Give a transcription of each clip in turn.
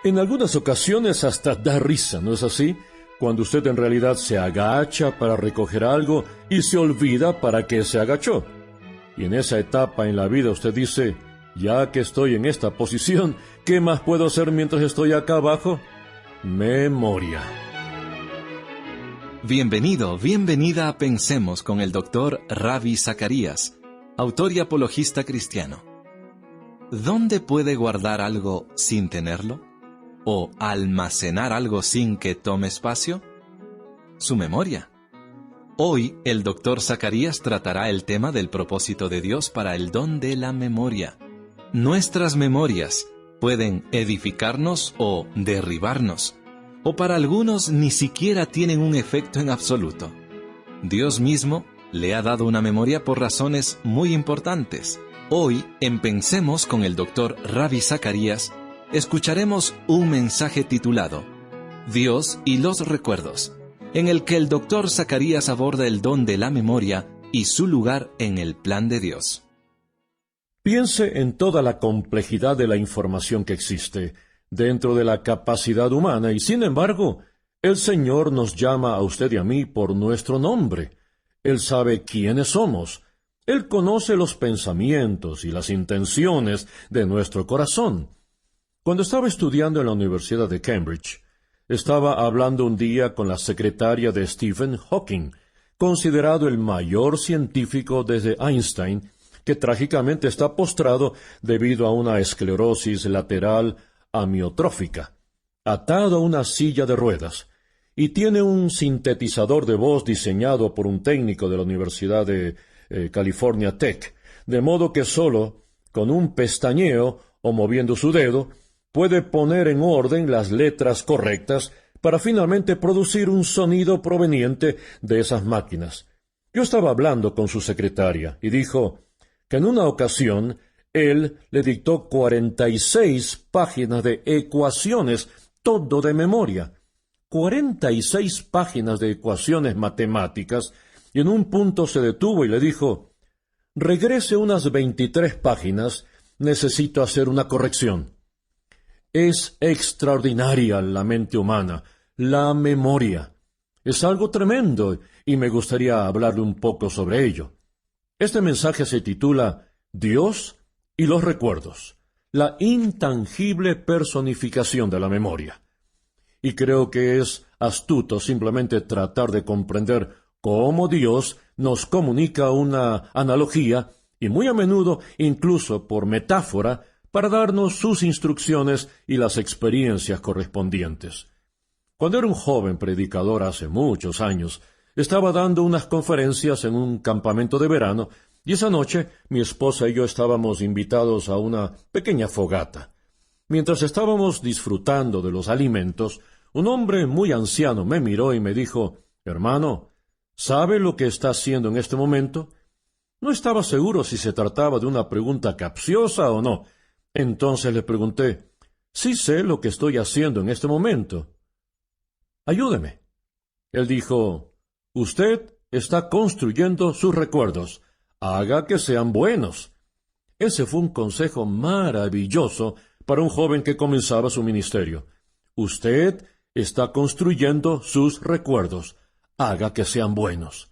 En algunas ocasiones hasta da risa, ¿no es así? Cuando usted en realidad se agacha para recoger algo y se olvida para qué se agachó. Y en esa etapa en la vida usted dice, ya que estoy en esta posición, ¿qué más puedo hacer mientras estoy acá abajo? Memoria. Bienvenido, bienvenida a Pensemos con el Dr. Ravi Zacharias, autor y apologista cristiano. ¿Dónde puede guardar algo sin tenerlo? ¿O almacenar algo sin que tome espacio? Su memoria. Hoy, el Dr. Zacharias tratará el tema del propósito de Dios para el don de la memoria. Nuestras memorias pueden edificarnos o derribarnos, o para algunos ni siquiera tienen un efecto en absoluto. Dios mismo le ha dado una memoria por razones muy importantes. Hoy, en Pensemos con el Dr. Ravi Zacharias, escucharemos un mensaje titulado Dios y los recuerdos, en el que el Dr. Zacharias aborda el don de la memoria y su lugar en el plan de Dios. Piense en toda la complejidad de la información que existe dentro de la capacidad humana y, sin embargo, el Señor nos llama a usted y a mí por nuestro nombre. Él sabe quiénes somos. Él conoce los pensamientos y las intenciones de nuestro corazón. Cuando estaba estudiando en la Universidad de Cambridge, estaba hablando un día con la secretaria de Stephen Hawking, considerado el mayor científico desde Einstein, que trágicamente está postrado debido a una esclerosis lateral amiotrófica, atado a una silla de ruedas, y tiene un sintetizador de voz diseñado por un técnico de la Universidad de California Tech, de modo que solo con un pestañeo o moviendo su dedo puede poner en orden las letras correctas para finalmente producir un sonido proveniente de esas máquinas. Yo estaba hablando con su secretaria y dijo que en una ocasión él le dictó 46 páginas de ecuaciones, todo de memoria. 46 páginas de ecuaciones matemáticas, y en un punto se detuvo y le dijo, regrese unas 23 páginas, necesito hacer una corrección. Es extraordinaria la mente humana, la memoria. Es algo tremendo y me gustaría hablarle un poco sobre ello. Este mensaje se titula Dios y los recuerdos, la intangible personificación de la memoria. Y creo que es astuto simplemente tratar de comprender cómo Dios nos comunica una analogía y muy a menudo incluso por metáfora para darnos sus instrucciones y las experiencias correspondientes. Cuando era un joven predicador hace muchos años, estaba dando unas conferencias en un campamento de verano, y esa noche mi esposa y yo estábamos invitados a una pequeña fogata. Mientras estábamos disfrutando de los alimentos, un hombre muy anciano me miró y me dijo, «Hermano, ¿sabe lo que está haciendo en este momento?» No estaba seguro si se trataba de una pregunta capciosa o no. Entonces le pregunté, «Sí sé lo que estoy haciendo en este momento. Ayúdeme». Él dijo, «Usted está construyendo sus recuerdos. Haga que sean buenos». Ese fue un consejo maravilloso para un joven que comenzaba su ministerio. Usted está construyendo sus recuerdos. Haga que sean buenos.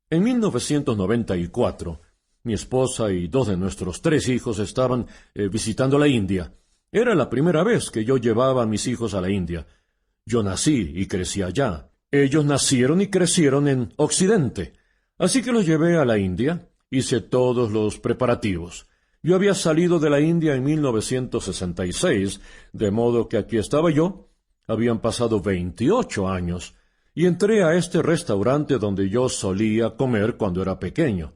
En 1994, mi esposa y 2 de nuestros 3 hijos estaban visitando la India. Era la primera vez que yo llevaba a mis hijos a la India. Yo nací y crecí allá. Ellos nacieron y crecieron en Occidente. Así que los llevé a la India. Hice todos los preparativos. Yo había salido de la India en 1966, de modo que aquí estaba yo. Habían pasado 28 años. Y entré a este restaurante donde yo solía comer cuando era pequeño.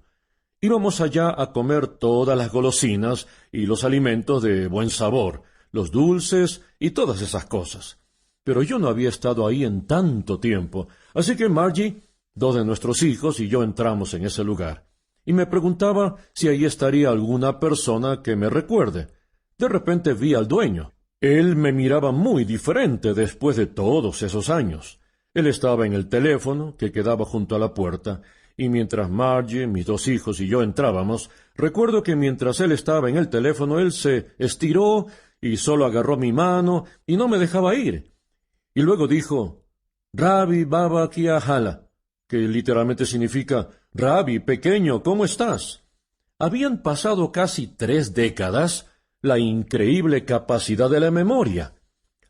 Íbamos allá a comer todas las golosinas y los alimentos de buen sabor, los dulces y todas esas cosas. Pero yo no había estado ahí en tanto tiempo, así que Margie, 2 de nuestros hijos y yo entramos en ese lugar. Y me preguntaba si ahí estaría alguna persona que me recuerde. De repente vi al dueño. Él me miraba muy diferente después de todos esos años. Él estaba en el teléfono, que quedaba junto a la puerta, y mientras Margie, mis 2 hijos y yo entrábamos, recuerdo que mientras él estaba en el teléfono, él se estiró y solo agarró mi mano y no me dejaba ir. Y luego dijo, Rabbi Baba Kiahala, que literalmente significa, Rabbi, pequeño, ¿cómo estás? Habían pasado casi 3 décadas, la increíble capacidad de la memoria.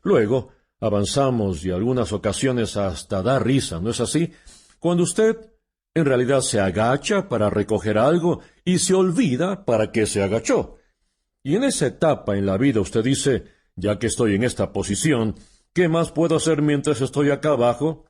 Luego, avanzamos y algunas ocasiones hasta da risa, ¿no es así? Cuando usted en realidad se agacha para recoger algo y se olvida para qué se agachó. Y en esa etapa en la vida usted dice, ya que estoy en esta posición, ¿qué más puedo hacer mientras estoy acá abajo?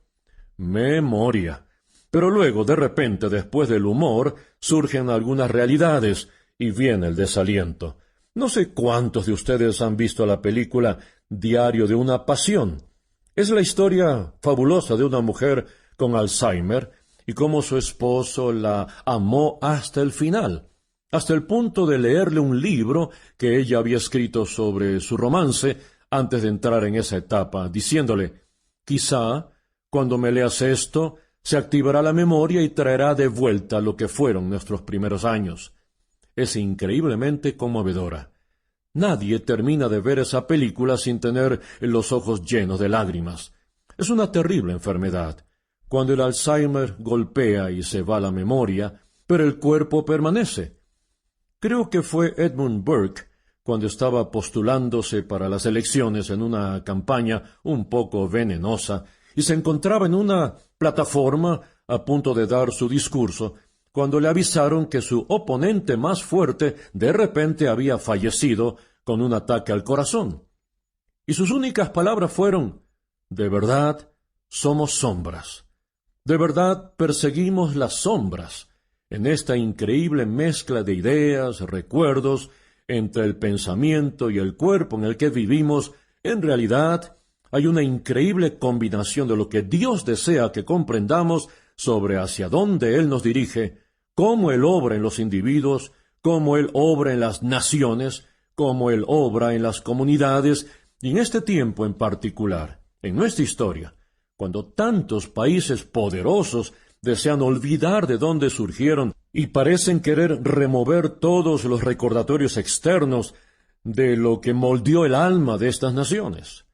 Memoria. Pero luego, de repente, después del humor, surgen algunas realidades y viene el desaliento. No sé cuántos de ustedes han visto la película Diario de una Pasión. Es la historia fabulosa de una mujer con Alzheimer y cómo su esposo la amó hasta el final, hasta el punto de leerle un libro que ella había escrito sobre su romance antes de entrar en esa etapa, diciéndole, quizá, cuando me leas esto, se activará la memoria y traerá de vuelta lo que fueron nuestros primeros años. Es increíblemente conmovedora. Nadie termina de ver esa película sin tener los ojos llenos de lágrimas. Es una terrible enfermedad. Cuando el Alzheimer golpea y se va la memoria, pero el cuerpo permanece. Creo que fue Edmund Burke, cuando estaba postulándose para las elecciones en una campaña un poco venenosa, y se encontraba en una plataforma a punto de dar su discurso, cuando le avisaron que su oponente más fuerte de repente había fallecido con un ataque al corazón. Y sus únicas palabras fueron, de verdad, somos sombras. De verdad perseguimos las sombras. En esta increíble mezcla de ideas, recuerdos, entre el pensamiento y el cuerpo en el que vivimos, en realidad hay una increíble combinación de lo que Dios desea que comprendamos sobre hacia dónde Él nos dirige, cómo Él obra en los individuos, cómo Él obra en las naciones, cómo Él obra en las comunidades, y en este tiempo en particular, en nuestra historia, cuando tantos países poderosos desean olvidar de dónde surgieron y parecen querer remover todos los recordatorios externos de lo que moldeó el alma de estas naciones.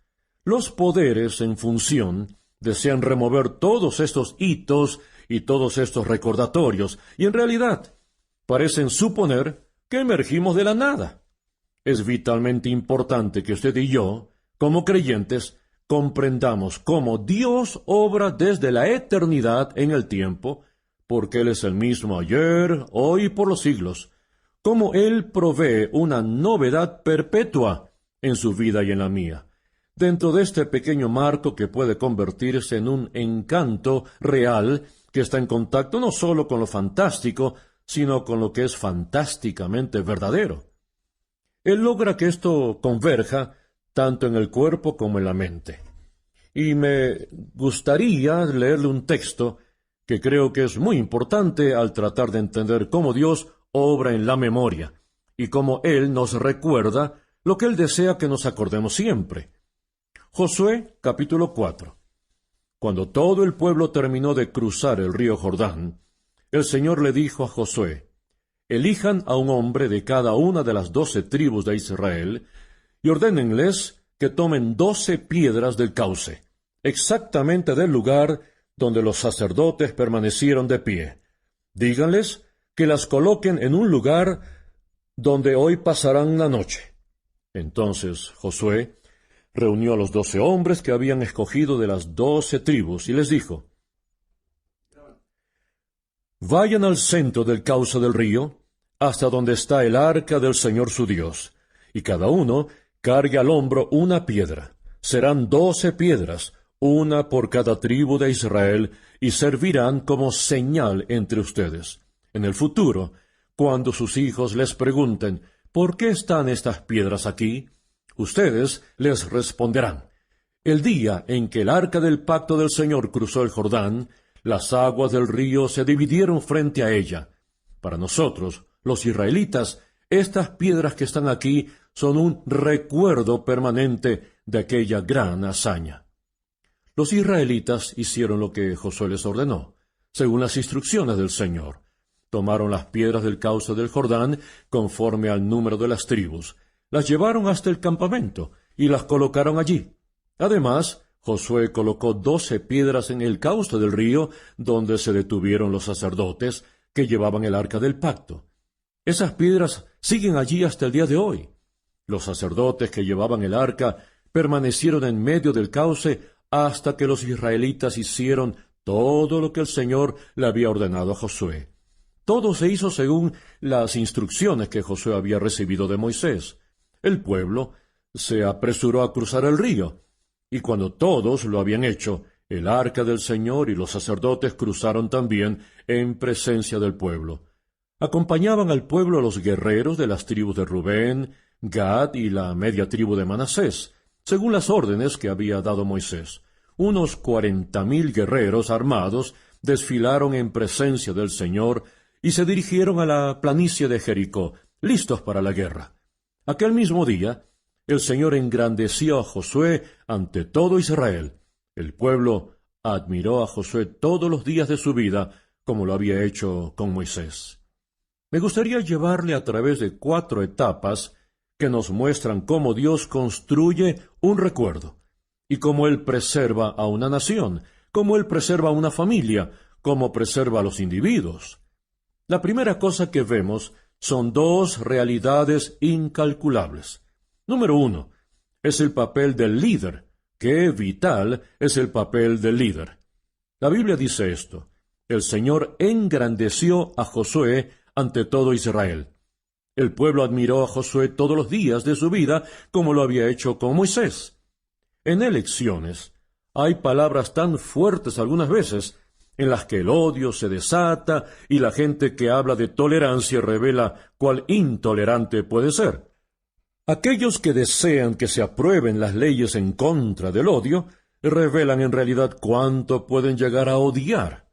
Los poderes en función desean remover todos estos hitos y todos estos recordatorios, y en realidad parecen suponer que emergimos de la nada. Es vitalmente importante que usted y yo, como creyentes, comprendamos cómo Dios obra desde la eternidad en el tiempo, porque Él es el mismo ayer, hoy y por los siglos, cómo Él provee una novedad perpetua en su vida y en la mía, dentro de este pequeño marco que puede convertirse en un encanto real que está en contacto no solo con lo fantástico, sino con lo que es fantásticamente verdadero. Él logra que esto converja tanto en el cuerpo como en la mente. Y me gustaría leerle un texto que creo que es muy importante al tratar de entender cómo Dios obra en la memoria y cómo Él nos recuerda lo que Él desea que nos acordemos siempre. Josué, capítulo 4. Cuando todo el pueblo terminó de cruzar el río Jordán, el Señor le dijo a Josué, elijan a un hombre de cada una de las 12 tribus de Israel, y ordénenles que tomen 12 piedras del cauce, exactamente del lugar donde los sacerdotes permanecieron de pie. Díganles que las coloquen en un lugar donde hoy pasarán la noche. Entonces Josué reunió a los 12 hombres que habían escogido de las 12 tribus y les dijo, vayan al centro del cauce del río, hasta donde está el arca del Señor su Dios, y cada uno cargue al hombro una piedra. Serán 12 piedras, una por cada tribu de Israel, y servirán como señal entre ustedes. En el futuro, cuando sus hijos les pregunten, ¿por qué están estas piedras aquí?, ustedes les responderán, el día en que el arca del pacto del Señor cruzó el Jordán, las aguas del río se dividieron frente a ella. Para nosotros, los israelitas, estas piedras que están aquí son un recuerdo permanente de aquella gran hazaña. Los israelitas hicieron lo que Josué les ordenó, según las instrucciones del Señor. Tomaron las piedras del cauce del Jordán conforme al número de las tribus, las llevaron hasta el campamento y las colocaron allí. Además, Josué colocó 12 piedras en el cauce del río donde se detuvieron los sacerdotes que llevaban el arca del pacto. Esas piedras siguen allí hasta el día de hoy. Los sacerdotes que llevaban el arca permanecieron en medio del cauce hasta que los israelitas hicieron todo lo que el Señor le había ordenado a Josué. Todo se hizo según las instrucciones que Josué había recibido de Moisés. El pueblo se apresuró a cruzar el río, y cuando todos lo habían hecho, el arca del Señor y los sacerdotes cruzaron también en presencia del pueblo. Acompañaban al pueblo los guerreros de las tribus de Rubén, Gad y la media tribu de Manasés, según las órdenes que había dado Moisés. Unos 40,000 guerreros armados desfilaron en presencia del Señor y se dirigieron a la planicie de Jericó, listos para la guerra. Aquel mismo día, el Señor engrandeció a Josué ante todo Israel. El pueblo admiró a Josué todos los días de su vida, como lo había hecho con Moisés. Me gustaría llevarle a través de 4 etapas que nos muestran cómo Dios construye un recuerdo, y cómo Él preserva a una nación, cómo Él preserva a una familia, cómo preserva a los individuos. La primera cosa que vemos son 2 realidades incalculables. Número 1, es el papel del líder. Qué vital es el papel del líder. La Biblia dice esto: el Señor engrandeció a Josué ante todo Israel. El pueblo admiró a Josué todos los días de su vida, como lo había hecho con Moisés. En elecciones hay palabras tan fuertes algunas veces, en las que el odio se desata y la gente que habla de tolerancia revela cuál intolerante puede ser. Aquellos que desean que se aprueben las leyes en contra del odio revelan en realidad cuánto pueden llegar a odiar.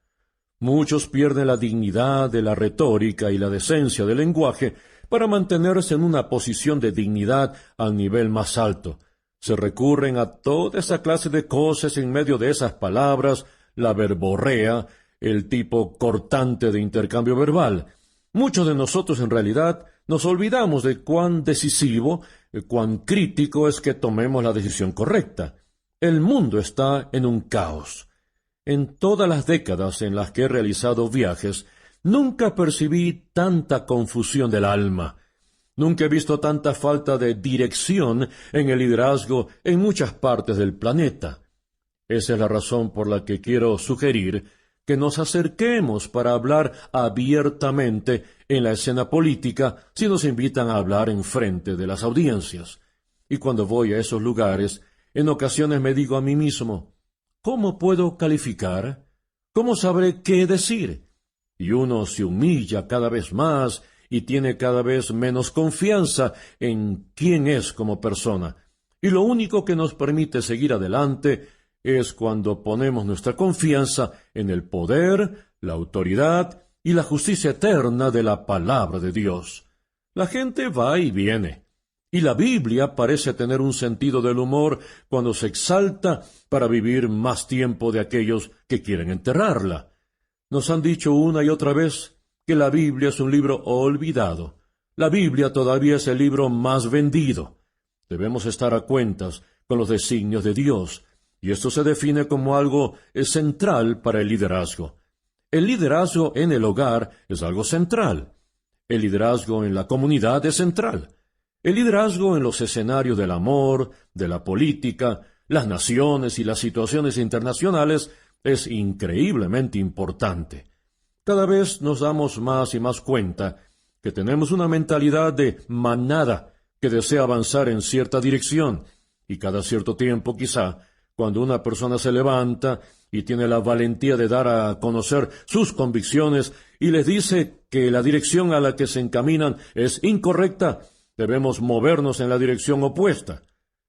Muchos pierden la dignidad de la retórica y la decencia del lenguaje para mantenerse en una posición de dignidad al nivel más alto. Se recurren a toda esa clase de cosas en medio de esas palabras, la verborrea, el tipo cortante de intercambio verbal. Muchos de nosotros en realidad nos olvidamos de cuán decisivo, cuán crítico es que tomemos la decisión correcta. El mundo está en un caos. En todas las décadas en las que he realizado viajes, nunca percibí tanta confusión del alma. Nunca he visto tanta falta de dirección en el liderazgo en muchas partes del planeta. Esa es la razón por la que quiero sugerir que nos acerquemos para hablar abiertamente en la escena política si nos invitan a hablar en frente de las audiencias. Y cuando voy a esos lugares, en ocasiones me digo a mí mismo: ¿cómo puedo calificar? ¿Cómo sabré qué decir? Y uno se humilla cada vez más y tiene cada vez menos confianza en quién es como persona. Y lo único que nos permite seguir adelante es cuando ponemos nuestra confianza en el poder, la autoridad y la justicia eterna de la palabra de Dios. La gente va y viene, y la Biblia parece tener un sentido del humor cuando se exalta para vivir más tiempo de aquellos que quieren enterrarla. Nos han dicho una y otra vez que la Biblia es un libro olvidado. La Biblia todavía es el libro más vendido. Debemos estar a cuentas con los designios de Dios, y esto se define como algo central para el liderazgo. El liderazgo en el hogar es algo central. El liderazgo en la comunidad es central. El liderazgo en los escenarios del amor, de la política, las naciones y las situaciones internacionales es increíblemente importante. Cada vez nos damos más y más cuenta que tenemos una mentalidad de manada que desea avanzar en cierta dirección, y cada cierto tiempo quizá, cuando una persona se levanta y tiene la valentía de dar a conocer sus convicciones y les dice que la dirección a la que se encaminan es incorrecta, debemos movernos en la dirección opuesta.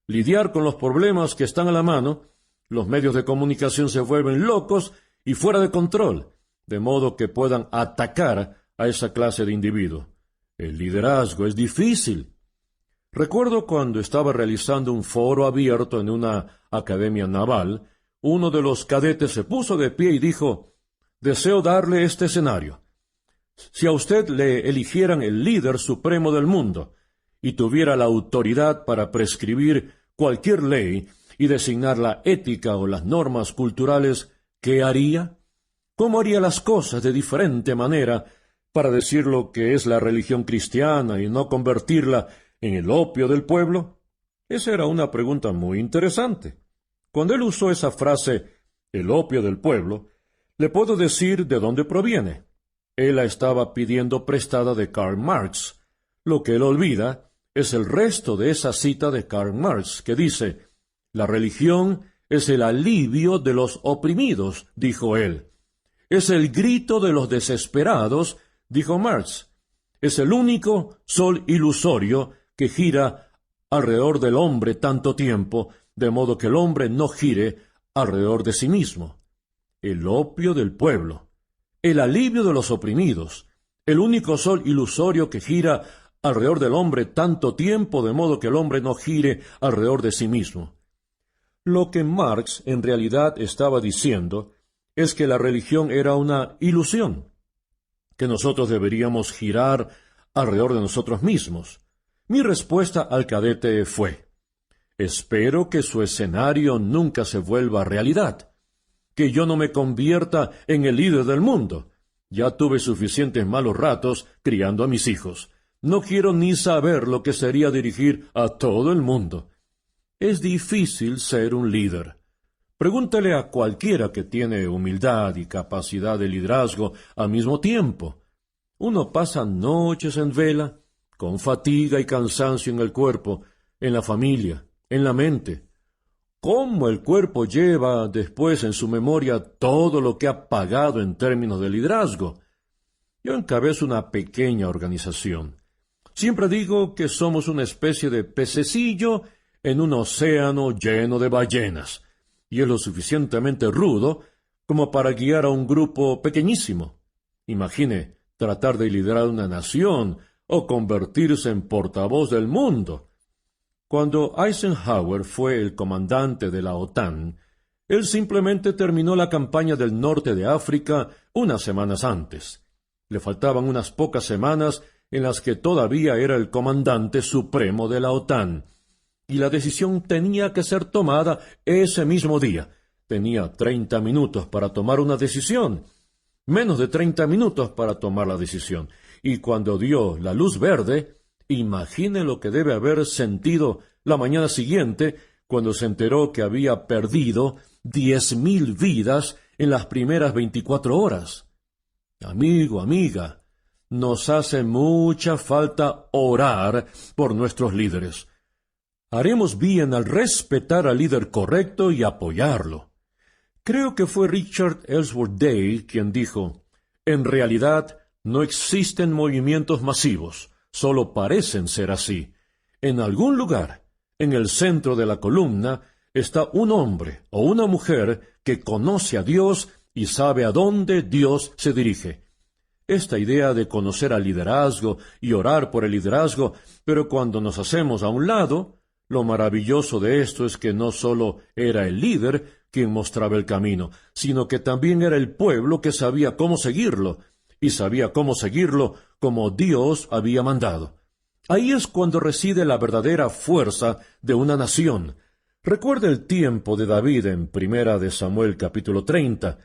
Lidiar con los problemas que están a la mano, los medios de comunicación se vuelven locos y fuera de control, de modo que puedan atacar a esa clase de individuo. El liderazgo es difícil. Recuerdo cuando estaba realizando un foro abierto en una academia naval, uno de los cadetes se puso de pie y dijo: «Deseo darle este escenario. Si a usted le eligieran el líder supremo del mundo, y tuviera la autoridad para prescribir cualquier ley y designar la ética o las normas culturales, ¿qué haría? ¿Cómo haría las cosas de diferente manera para decir lo que es la religión cristiana y no convertirla en el opio del pueblo? Esa era una pregunta muy interesante. Cuando él usó esa frase, el opio del pueblo, le puedo decir de dónde proviene. Él la estaba pidiendo prestada de Karl Marx. Lo que él olvida es el resto de esa cita de Karl Marx, que dice, «La religión es el alivio de los oprimidos», dijo él. «Es el grito de los desesperados», dijo Marx. «Es el único sol ilusorio que gira alrededor del hombre tanto tiempo, de modo que el hombre no gire alrededor de sí mismo». El opio del pueblo, el alivio de los oprimidos, el único sol ilusorio que gira alrededor del hombre tanto tiempo, de modo que el hombre no gire alrededor de sí mismo. Lo que Marx en realidad estaba diciendo es que la religión era una ilusión, que nosotros deberíamos girar alrededor de nosotros mismos. Mi respuesta al cadete fue, espero que su escenario nunca se vuelva realidad, que yo no me convierta en el líder del mundo. Ya tuve suficientes malos ratos criando a mis hijos. No quiero ni saber lo que sería dirigir a todo el mundo. Es difícil ser un líder. Pregúntale a cualquiera que tiene humildad y capacidad de liderazgo al mismo tiempo. Uno pasa noches en vela, con fatiga y cansancio en el cuerpo, en la familia, en la mente. ¿Cómo el cuerpo lleva después en su memoria todo lo que ha pagado en términos de liderazgo? Yo encabezo una pequeña organización. Siempre digo que somos una especie de pececillo en un océano lleno de ballenas, y es lo suficientemente rudo como para guiar a un grupo pequeñísimo. Imagine tratar de liderar una nación o convertirse en portavoz del mundo. Cuando Eisenhower fue el comandante de la OTAN, él simplemente terminó la campaña del norte de África unas semanas antes. Le faltaban unas pocas semanas en las que todavía era el comandante supremo de la OTAN, y la decisión tenía que ser tomada ese mismo día. Tenía 30 minutos para tomar una decisión, menos de 30 minutos para tomar la decisión, y cuando dio la luz verde, imagine lo que debe haber sentido la mañana siguiente cuando se enteró que había perdido 10,000 vidas en las primeras 24 horas. Amigo, amiga, nos hace mucha falta orar por nuestros líderes. Haremos bien al respetar al líder correcto y apoyarlo. Creo que fue Richard Ellsworth Day quien dijo, en realidad no existen movimientos masivos, solo parecen ser así. En algún lugar, en el centro de la columna, está un hombre o una mujer que conoce a Dios y sabe a dónde Dios se dirige. Esta idea de conocer al liderazgo y orar por el liderazgo, pero cuando nos hacemos a un lado, lo maravilloso de esto es que no solo era el líder quien mostraba el camino, sino que también era el pueblo que sabía cómo seguirlo, y sabía cómo seguirlo como Dios había mandado. Ahí es cuando reside la verdadera fuerza de una nación. Recuerda el tiempo de David en 1 Samuel capítulo 30,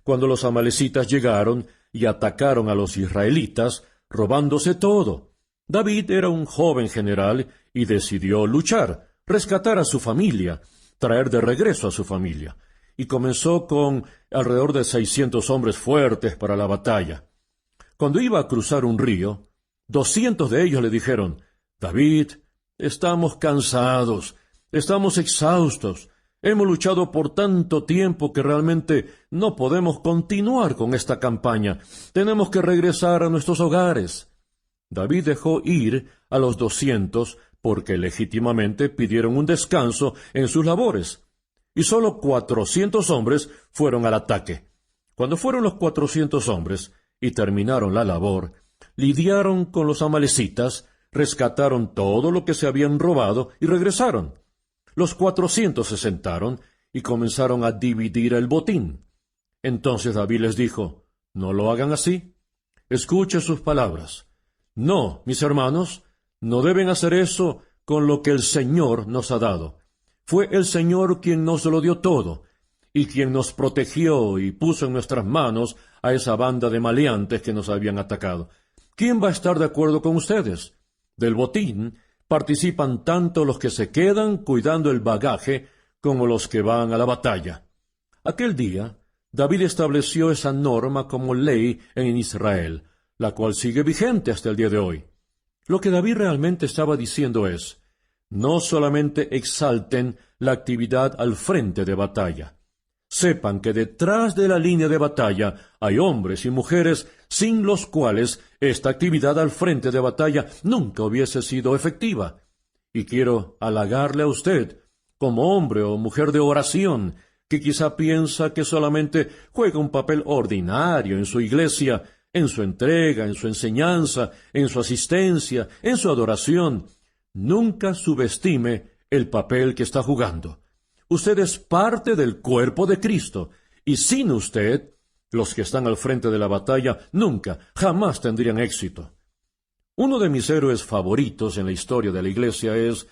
cuando los amalecitas llegaron y atacaron a los israelitas, robándose todo. David era un joven general y decidió luchar, rescatar a su familia, traer de regreso a su familia, y comenzó con alrededor de 600 hombres fuertes para la batalla. Cuando iba a cruzar un río, 200 de ellos le dijeron, David, estamos cansados, estamos exhaustos, hemos luchado por tanto tiempo que realmente no podemos continuar con esta campaña, tenemos que regresar a nuestros hogares. David dejó ir a los 200 porque legítimamente pidieron un descanso en sus labores, y solo 400 hombres fueron al ataque. Cuando fueron los 400 hombres y terminaron la labor, lidiaron con los amalecitas, rescataron todo lo que se habían robado y regresaron. Los 400 se sentaron y comenzaron a dividir el botín. Entonces David les dijo, no lo hagan así. Escuche sus palabras. No, mis hermanos, No deben hacer eso con lo que el Señor nos ha dado. Fue el Señor quien nos lo dio todo, y quien nos protegió y puso en nuestras manos a esa banda de maleantes que nos habían atacado. ¿Quién va a estar de acuerdo con ustedes? Del botín participan tanto los que se quedan cuidando el bagaje como los que van a la batalla. Aquel día, David estableció esa norma como ley en Israel, la cual sigue vigente hasta el día de hoy. Lo que David realmente estaba diciendo es, no solamente exalten la actividad al frente de batalla. Sepan que detrás de la línea de batalla hay hombres y mujeres sin los cuales esta actividad al frente de batalla nunca hubiese sido efectiva. Y quiero halagarle a usted, como hombre o mujer de oración, que quizá piensa que solamente juega un papel ordinario en su iglesia, en su entrega, en su enseñanza, en su asistencia, en su adoración. Nunca subestime el papel que está jugando. Usted es parte del cuerpo de Cristo, y sin usted, los que están al frente de la batalla nunca, jamás tendrían éxito. Uno de mis héroes favoritos en la historia de la Iglesia es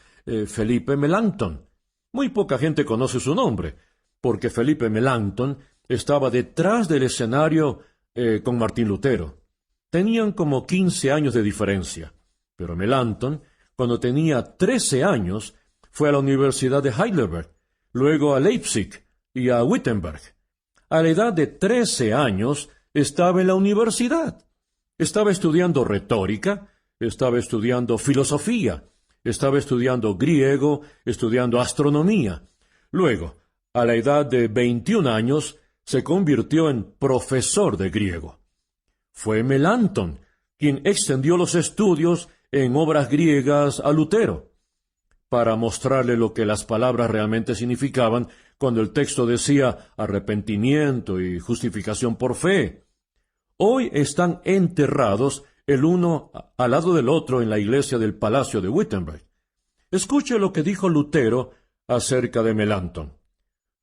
Felipe Melanchthon. Muy poca gente conoce su nombre, porque Felipe Melanchthon estaba detrás del escenario con Martín Lutero. Tenían como 15 años de diferencia, pero Melanchthon, cuando tenía 13 años, fue a la Universidad de Heidelberg, luego a Leipzig y a Wittenberg. A la edad de 13 años estaba en la universidad. Estaba estudiando retórica, estaba estudiando filosofía, estaba estudiando griego, estudiando astronomía. Luego, a la edad de 21 años, se convirtió en profesor de griego. Fue Melanchthon quien extendió los estudios en obras griegas a Lutero, para mostrarle lo que las palabras realmente significaban cuando el texto decía arrepentimiento y justificación por fe. Hoy están enterrados el uno al lado del otro en la iglesia del Palacio de Wittenberg. Escuche lo que dijo Lutero acerca de Melanchthon.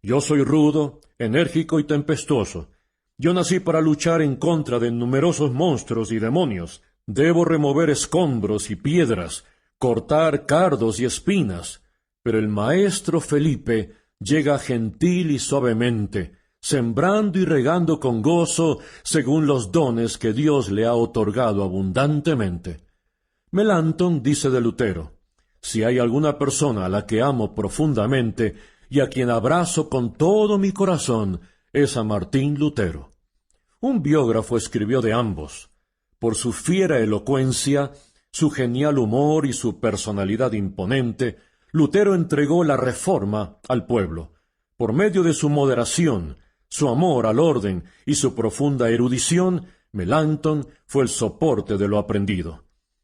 Yo soy rudo, enérgico y tempestuoso. Yo nací para luchar en contra de numerosos monstruos y demonios. Debo remover escombros y piedras, cortar cardos y espinas. Pero el maestro Felipe llega gentil y suavemente, sembrando y regando con gozo según los dones que Dios le ha otorgado abundantemente. Melanchthon dice de Lutero, si hay alguna persona a la que amo profundamente y a quien abrazo con todo mi corazón, es a Martín Lutero. Un biógrafo escribió de ambos. Por su fiera elocuencia, su genial humor y su personalidad imponente, Lutero entregó la Reforma al pueblo. Por medio de su moderación, su amor al orden y su profunda erudición, Melanchthon fue el soporte de lo aprendido.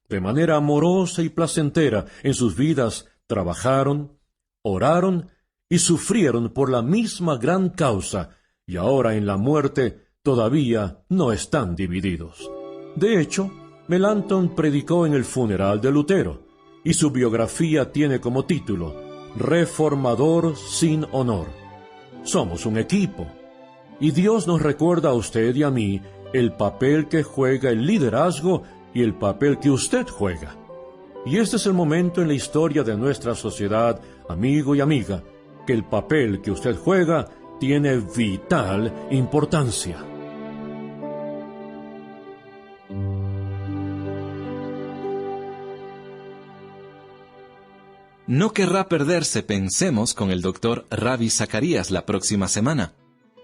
De manera amorosa y placentera en sus vidas trabajaron, oraron y sufrieron por la misma gran causa, y ahora en la muerte todavía no están divididos. De hecho, Melanchthon predicó en el funeral de Lutero, y su biografía tiene como título Reformador sin honor. Somos un equipo, y Dios nos recuerda a usted y a mí el papel que juega el liderazgo y el papel que usted juega. Y este es el momento en la historia de nuestra sociedad, amigo y amiga, que el papel que usted juega tiene vital importancia. No querrá perderse Pensemos con el Dr. Ravi Zacarías la próxima semana,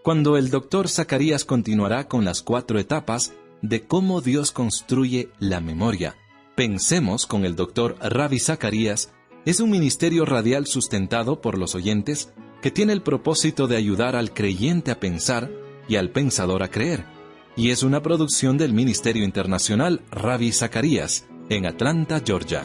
cuando el Dr. Zacarías continuará con las 4 etapas de cómo Dios construye la memoria. Pensemos con el Dr. Ravi Zacarías es un ministerio radial sustentado por los oyentes que tiene el propósito de ayudar al creyente a pensar y al pensador a creer, y es una producción del Ministerio Internacional Ravi Zacarías en Atlanta, Georgia.